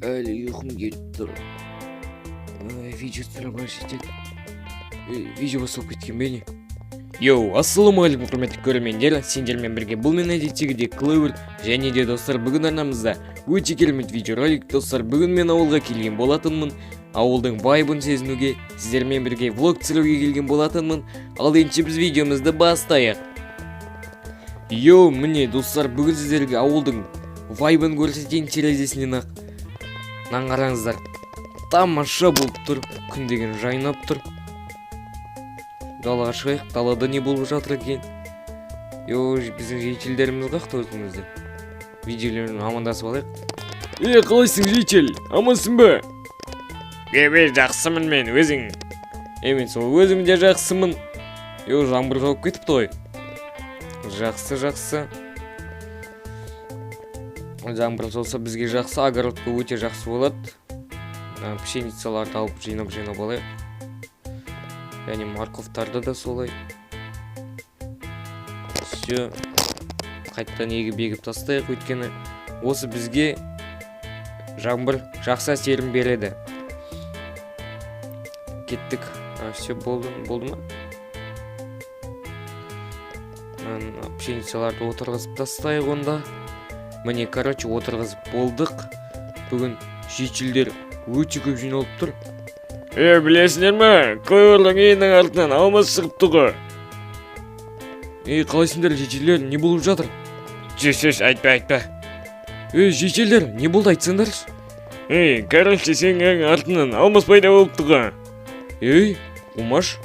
Әлі ұйқым келіп тұр. Видео түсіре шетел. Видео басталып кеткен бе не? Йоу, ассалаумағалейкум құрметті көрермендер, сендермен бірге бұл мен әдеттегідей Клэвер және де достар, бүгін арнамызда өте керемет видеоролик. Достар, бүгін мен ауылға келген болатынмын. Ауылдың байыбын сезінуге, сіздермен бірге влог түсіруге келген болатынмын. Ал енді біз видеомызды бастайық. Йоу, міне достар, бүгін сіздерге ауылдың вайбын көрсетейін. Терезесінен ақ қараңыздар, тамаша болып тұр, күн деген жайнап тұр. Далаға шығайық, далада не болып жатыр екен. Йоу, біздің жителдеріміз қақты өзімізді. Видеолерін амандасып алайық. Қалайсың жител, амансың ба? Жақсымын мен, өзің? Мен сол өзім де жақсымын. Йоу, жаңбыр жауып кетіпті ғой. Жақсы. Жаңбыр жауса бізге жақсы, огородқа өте жақсы болады. Пшеницаларды алып жинап алайық. Және морковтарды да солай. Все. Қайттан егіп тастайық, өйткені осы бізге жаңбыр жақсы әсерін береді. Кеттік. Все болды ма? Пшеницаларды отырғызып тастайық онда. Міне, отырғызып болдық. Бүгін жителдер өте көп жиналып тұр. Білесіңдер ме? Клэвердің үйінің артынан алмас шығыпты ғой. Қалайсыңдар жителдер, не болып жатыр? Сөз, айтпа. Жителдер, не болды, айтсаңдаршы? Сенің артынан алмас пайда болыпты ғой. Умаш?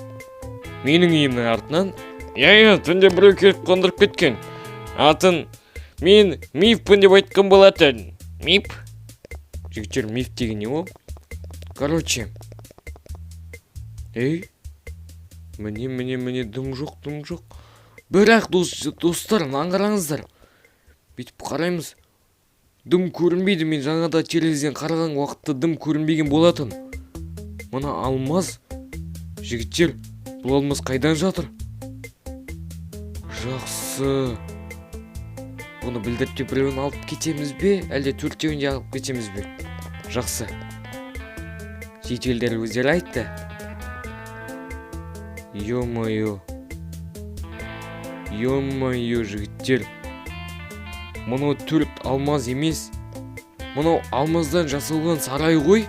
Менің үйімнің артынан? Түнде біреу келіп қондырып кеткен. Атын мен мифпін деп айтқан болатын. Миф? Жігіттер, миф деген не ол? Міне, дым жоқ. Бірақ достар, қараңыздар. Бүйтіп қараймыз. Дым көрінбейді, мен жаңада терезеден қараған уақытта дым көрінбеген болатын. Мына алмаз. Жігіттер, бұл алмаз қайдан жатыр? Жақсы. Бұны білдіріп біреуін алып кетеміз бе? Әлде төртеуін де алып кетеміз бе? Жақсы. Жителдер өздері айтты. Ё-моё, жігіттер. Мұны төрт алмаз емес. Мұны алмаздан жасалған сарай ғой.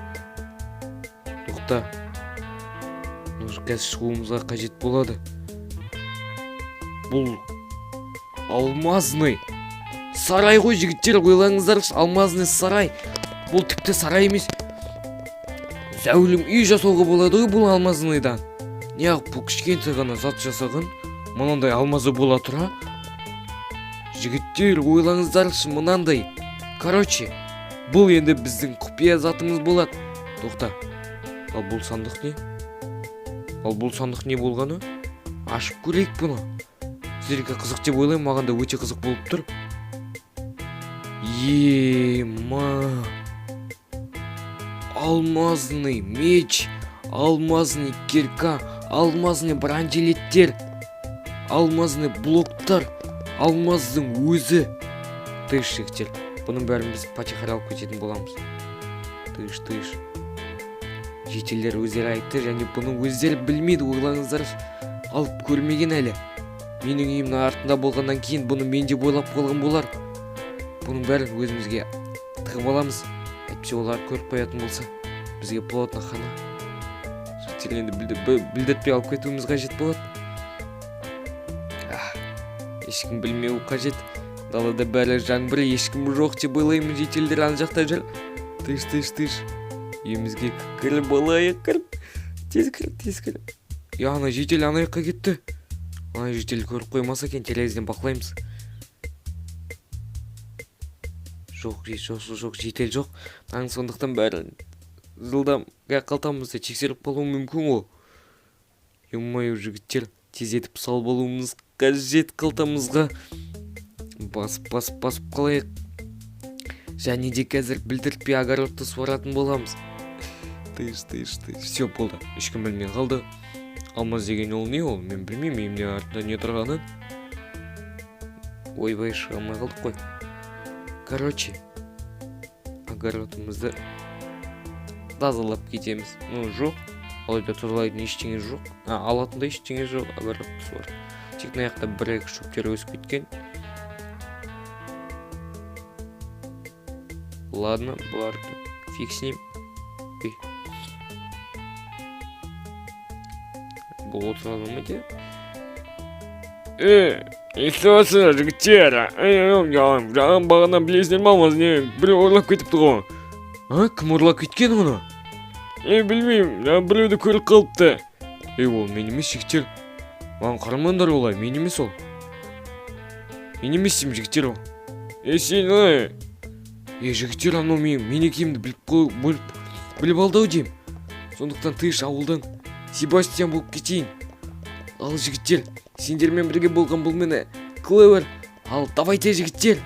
Тоқта. Қазір шығуымызға қажет болады. Бұл алмазный сарай ғой, жігіттер, ойлаңыздаршы, алмазный сарай. Бұл тіпті сарай емес. Зәулім үй жасауға болады ғой бұл алмазнайдан. Неғып бұл кішкентай ғана зат жасаған, мынандай алмазы бола тұра. Жігіттер, ойлаңыздаршы, мынандай. Бұл енді біздің құпия затымыз болады. Тоқта. Ал бұл сандық не болғаны? Ашып көрейік бұны. Сіздерге қызық деп ойлаймын, маған да өте қызық болып тұр. Алмазный меч, алмазный кирка, алмазный бронежилеттер, алмазный блоктар, алмаздың өзі. Жігіттер, бұның бәрін біз потихаря алып кететін боламыз. Тыш. Жителдер өздері айтты, және бұның өздері білмейді, ойлаңыздар, алып көрмеген әлі. Менің үйімнің артында болғаннан кейін бұны мен де бойлап қойған болар. Бұның бәрін өзімізге тығып аламыз. Әйтпесе олар көріп қоятын болса, бізге плотно қана. Жителенді білдіртпей алып кетуіміз қажет болады. Ешкім білмеу қажет. Далада бәрі жаңбыр, ешкім жоқ деп ойлаймын, жителдер ана жақта жүр. Тыш. Үйімізге кіріп алайық, Тез кіріп. Ана жител ана жаққа кетті. Ана жител көріп қоймаса екен, терезеден бақылаймыз. Жоқ, жител жоқ. Сондықтан бәрі жылдам қалтамызды тексеріп қалу мүмкін ғой. Ё-моё, жігіттер, тездетіп салып алуымыз қажет қалтамызға. Басып қалайық. Және де қазір білдіртпей огородты суаратын боламыз. Тыш. Все болды. Ешкім білмей қалды. Алмаз деген ол не ол? Мен білмеймін, үйімде артында не тұрғанын. ойбай шыға алмай қалдық қой. Короче, огородымызды тазалап кетеміз. Ну, жоқ. Алайда тазалайтын ештеңе жоқ. Алатындай ештеңе жоқ. Огородымыз бар. Тек мына жақта бір-екі шөптер өсіп кеткен. Ладно, бұларды фикснем. Бұл отырады ма де? Естіватсыздар жігіттер, жаңа бағана білесіздер ма, өзіне біреу ұрлап кетіпті ғой. Кім ұрлап кеткен оны? Білмеймін, біреуді көріп қалыпты. Ол мен емес жігіттер. Маған қарамаңдар олай, мен емес ол. Мен емес деймін жігіттер ол. Сен жігіттер, анау мен екенімді біліп алды ау деймін. Сондықтан тыш ауылдан Себастьян болып кетейін. Ал жігіттер, сендермен бірге болған бұл мені Клевер. Ал давайте жігіттер.